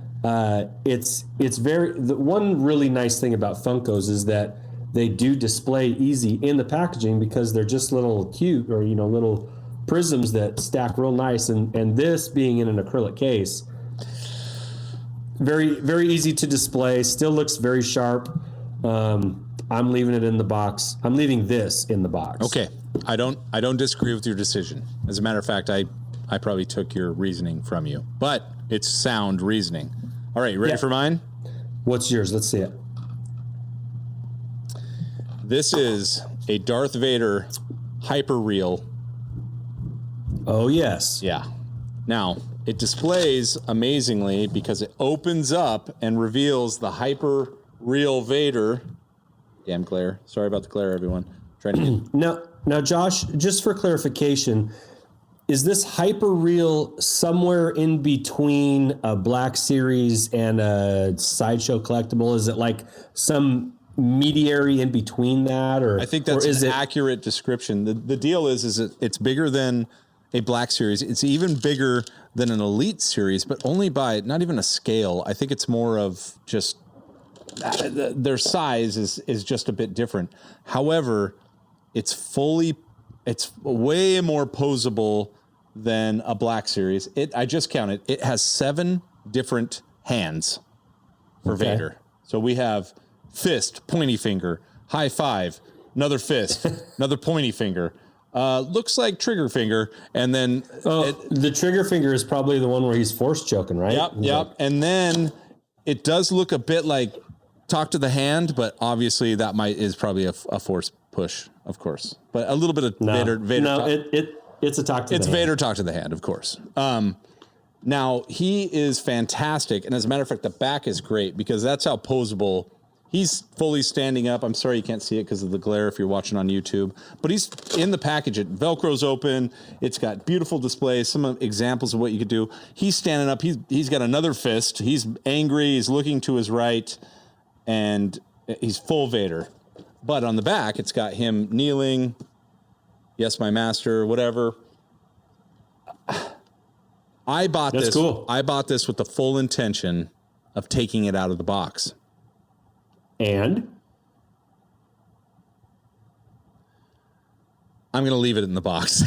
it's very... The one really nice thing about Funkos is that they do display easy in the packaging because they're just little cute or, little prisms that stack real nice. And this being in an acrylic case, very, very easy to display, still looks very sharp. I'm leaving it in the box. I'm leaving this in the box. Okay. I don't disagree with your decision. As a matter of fact, I probably took your reasoning from you, but it's sound reasoning. All right. You ready for mine? What's yours? Let's see it. This is a Darth Vader hyper reel. Oh, yes. Yeah. Now, it displays amazingly because it opens up and reveals the hyper real Vader. Damn glare. Sorry about the glare, everyone. Trying to get... Now, Josh, just for clarification, is this hyper real somewhere in between a Black Series and a Sideshow collectible? Is it like some mediary in between that, or I think that's an accurate description. The deal is it's bigger than a Black Series. It's even bigger than an Elite Series, but only by not even a scale. I think it's more of just their size is just a bit different. However, it's way more posable than a Black Series. I just counted. It has 7 different hands for Vader. So we have fist, pointy finger, high five, another fist, another pointy finger. Looks like trigger finger, and then the trigger finger is probably the one where he's force choking, right? Yep. And then it does look a bit like talk to the hand, but obviously that is probably a force push, of course. But a little bit of Vader. No, it's a talk to the hand. It's Vader talk to the hand, of course. Now he is fantastic, and as a matter of fact, the back is great because that's how posable He's fully standing up. I'm sorry you can't see it because of the glare if you're watching on YouTube. But he's in the package. It Velcro's open. It's got beautiful displays, some examples of what you could do. He's standing up. He's got another fist. He's angry. He's looking to his right. And he's full Vader. But on the back, it's got him kneeling. Yes, my master, whatever. I bought this. Cool. I bought this with the full intention of taking it out of the box. And I'm going to leave it in the box.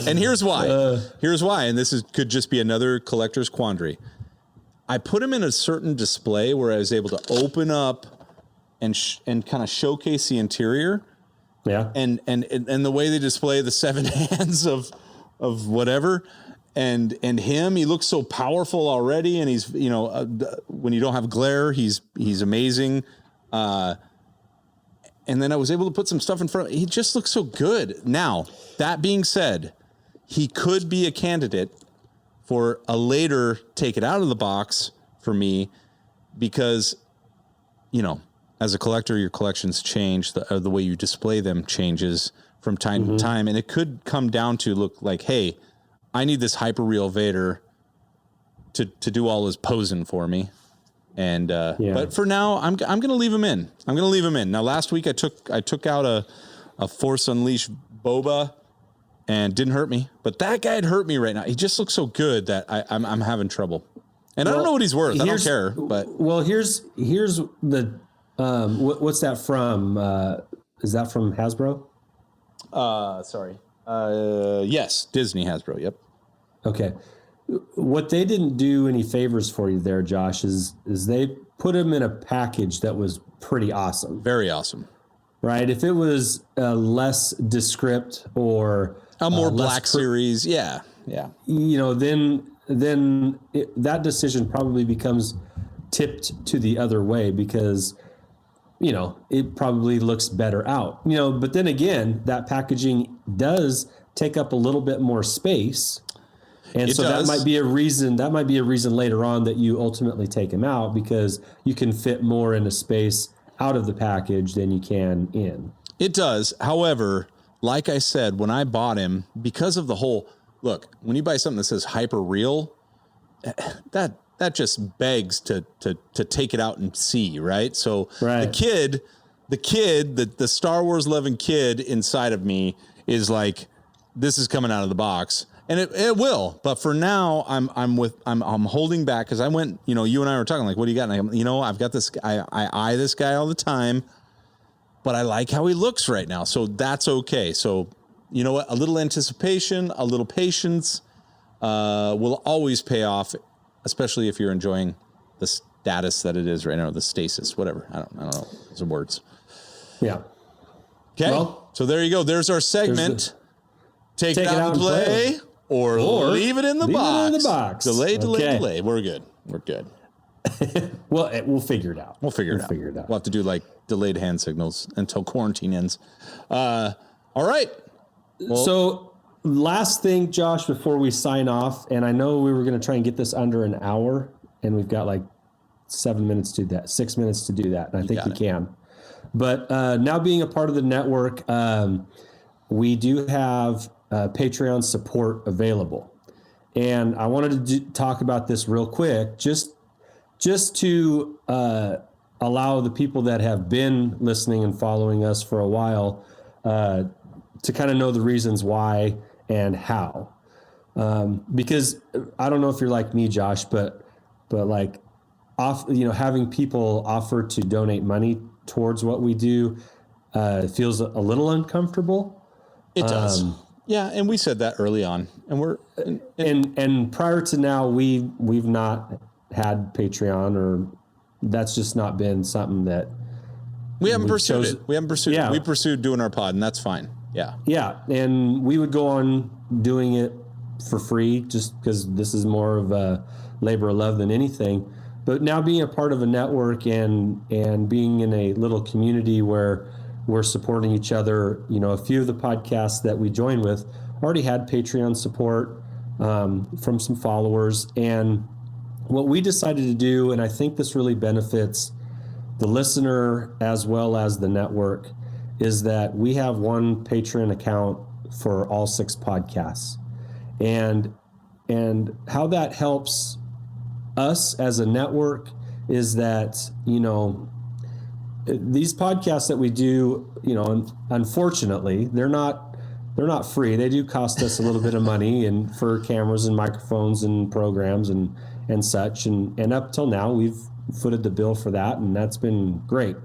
And here's why. Here's why. And this could just be another collector's quandary. I put him in a certain display where I was able to open up and kind of showcase the interior. Yeah. And the way they display the 7 hands of whatever. And him, he looks so powerful already, and he's when you don't have glare, he's amazing. And then I was able to put some stuff in front. He just looks so good. Now, that being said, he could be a candidate for a later take it out of the box for me, because as a collector, your collections change. The way you display them changes from time to time, and it could come down to look like, hey, I need this hyper-real Vader to do all his posing for me. And but for now, I'm going to leave him in. I'm going to leave him in. Now, last week I took out a Force Unleashed Boba, and didn't hurt me. But that guy had hurt me right now. He just looks so good that I'm having trouble. And I don't know what he's worth. I don't care. But here's the what's that from? Is that from Hasbro? Sorry. Yes, Disney Hasbro. Yep. Okay. What they didn't do any favors for you there, Josh, is they put him in a package that was pretty awesome. Very awesome. Right? If it was less descript or a more black series, yeah. Then that decision probably becomes tipped to the other way, because it probably looks better out. But then again, that packaging does take up a little bit more space. And so that might be a reason later on that you ultimately take him out, because you can fit more in a space out of the package than you can in. It does. However, like I said, when I bought him, because of the whole look, when you buy something that says hyper real, that just begs to take it out and see, right? So the kid, the Star Wars loving kid inside of me is like, this is coming out of the box. And it will, but for now, I'm holding back, because I went, you and I were talking like, what do you got? And I've got this. I eye this guy all the time, but I like how he looks right now, so that's okay. So you know what? A little anticipation, a little patience, will always pay off, especially if you're enjoying the status that it is right now, the stasis, whatever. I don't know. Those are words. Yeah. Okay. Well, so there you go. There's our segment. Take it out and play. Or leave it in the box. Delay. We're good. Well, we'll figure it out. We'll figure it out. We'll have to do like delayed hand signals until quarantine ends. All right. Well, so last thing, Josh, before we sign off, and I know we were going to try and get this under an hour, and we've got like 7 minutes to do that, 6 minutes to do that, and I think we can. But now being a part of the network, we do have Patreon support available, and I wanted to talk about this real quick, just to allow the people that have been listening and following us for a while to kind of know the reasons why and how. Because I don't know if you're like me, Josh, but like having people offer to donate money towards what we do feels a little uncomfortable. It does. Yeah, and we said that early on, and we're and prior to now, we've not had Patreon, or that's just not been something that we haven't pursued it. We haven't pursued it. We pursued doing our pod, and that's fine. Yeah, and we would go on doing it for free just because this is more of a labor of love than anything. But now being a part of a network and being in a little community where we're supporting each other, a few of the podcasts that we join with already had Patreon support from some followers, and what we decided to do, and I think this really benefits the listener as well as the network, is that we have one Patreon account for all 6 podcasts. And how that helps us as a network is that, you know, these podcasts that we do, you know, unfortunately, they're not free. They do cost us a little bit of money, and for cameras and microphones and programs and such. And up till now, we've footed the bill for that, and that's been great.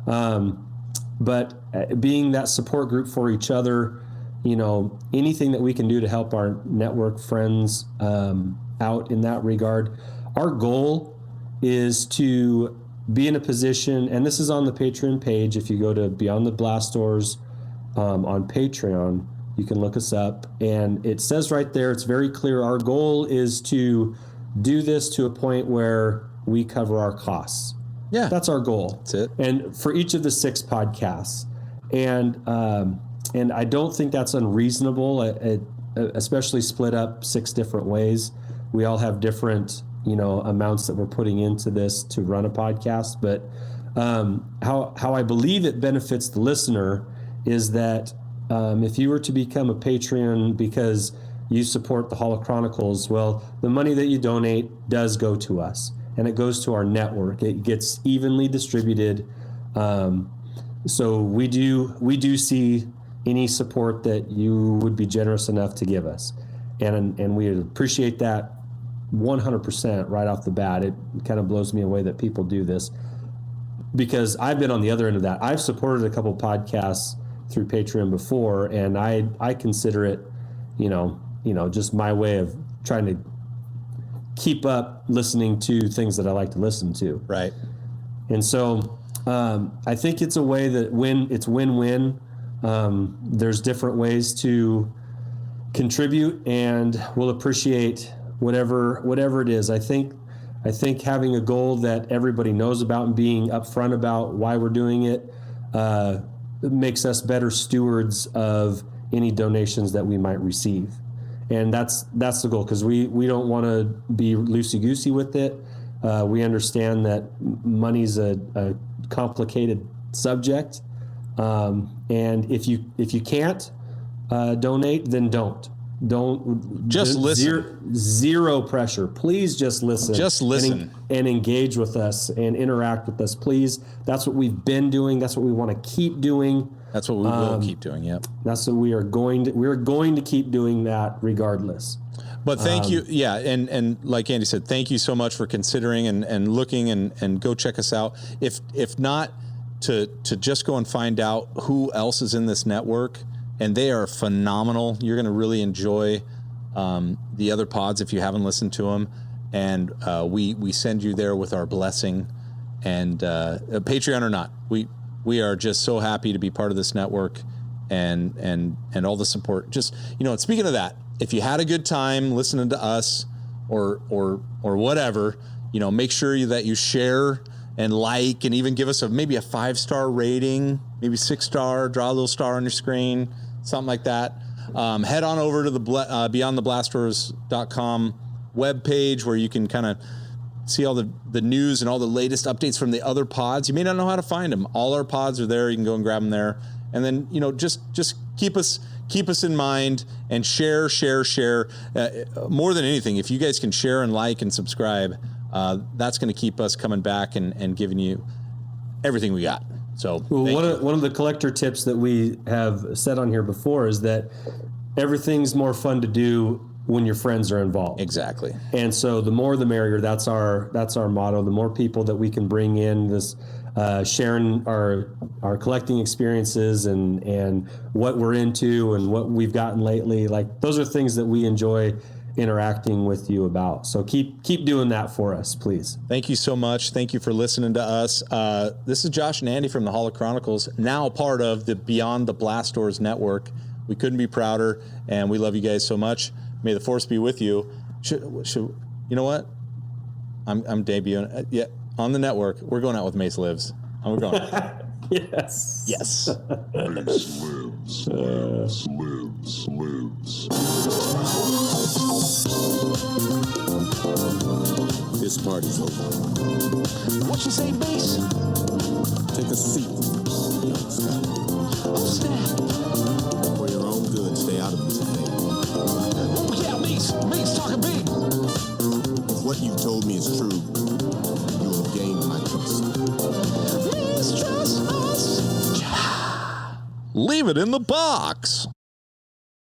But being that support group for each other, you know, anything that we can do to help our network friends out in that regard. Our goal is to be in a position, and this is on the Patreon page. If you go to Beyond the Blast Doors on Patreon, you can look us up, and it says right there, it's very clear. Our goal is to do this to a point where we cover our costs. Yeah, that's our goal. That's it. And for each of the 6 podcasts, and I don't think that's unreasonable, especially split up 6 different ways. We all have different, you know, amounts that we're putting into this to run a podcast. But how I believe it benefits the listener is that if you were to become a Patreon because you support the Holochronicles, well, the money that you donate does go to us, and it goes to our network. It gets evenly distributed. So we do see any support that you would be generous enough to give us, and we appreciate that 100% right off the bat. It kind of blows me away that people do this, because I've been on the other end of that. I've supported a couple podcasts through Patreon before, and I consider it, you know, just my way of trying to keep up listening to things that I like to listen to. Right. And so I think it's a way that it's win-win. There's different ways to contribute, and we'll appreciate whatever it is. I think having a goal that everybody knows about and being upfront about why we're doing it makes us better stewards of any donations that we might receive. And that's the goal, because we don't want to be loosey-goosey with it. We understand that money's a complicated subject, and if you can't donate, then don't just listen. Zero pressure. Please just listen. Just listen and engage with us and interact with us, please. That's what we've been doing. That's what we want to keep doing. That's what we will keep doing. Yep. That's what we're going to keep doing that regardless. But thank you. Yeah. And like Andy said, thank you so much for considering and looking and go check us out. If not to just go and find out who else is in this network, and they are phenomenal. You're going to really enjoy the other pods if you haven't listened to them. And we send you there with our blessing, and Patreon or not, we are just so happy to be part of this network and all the support. Just, you know, and speaking of that, if you had a good time listening to us or whatever, you know, make sure that you share and like, and even give us maybe a 5-star rating, maybe 6-star, draw a little star on your screen, something like that. Head on over to the beyondtheblastdoors.com webpage, where you can kind of see all the news and all the latest updates from the other pods. You may not know how to find them. All our pods are there. You can go and grab them there. And then, you know, just keep us in mind and share. More than anything, if you guys can share and like and subscribe, that's going to keep us coming back and giving you everything we got. So one of the collector tips that we have said on here before is that everything's more fun to do when your friends are involved. Exactly. And so the more the merrier. That's our motto. The more people that we can bring in, this sharing our collecting experiences and what we're into and what we've gotten lately, like those are things that we enjoy interacting with you about. So keep doing that for us, please. Thank you so much. Thank you for listening to us. This is Josh and Andy from the Holochronicles, now part of the Beyond the Blast Doors network. We couldn't be prouder, and we love you guys so much. May the force be with you. Should you know what? I'm debuting. Yeah, on the network, we're going out with Mace Lives. And we're going. Yes. Yes. Mace lives. This party's over. What you say, Mace? Take a seat. Oh, snap. For your own good, stay out of this thing. Oh, yeah, Mace. Mace, talking big. If what you've told me is true, you will have gained my trust. Please trust us. Leave it in the box.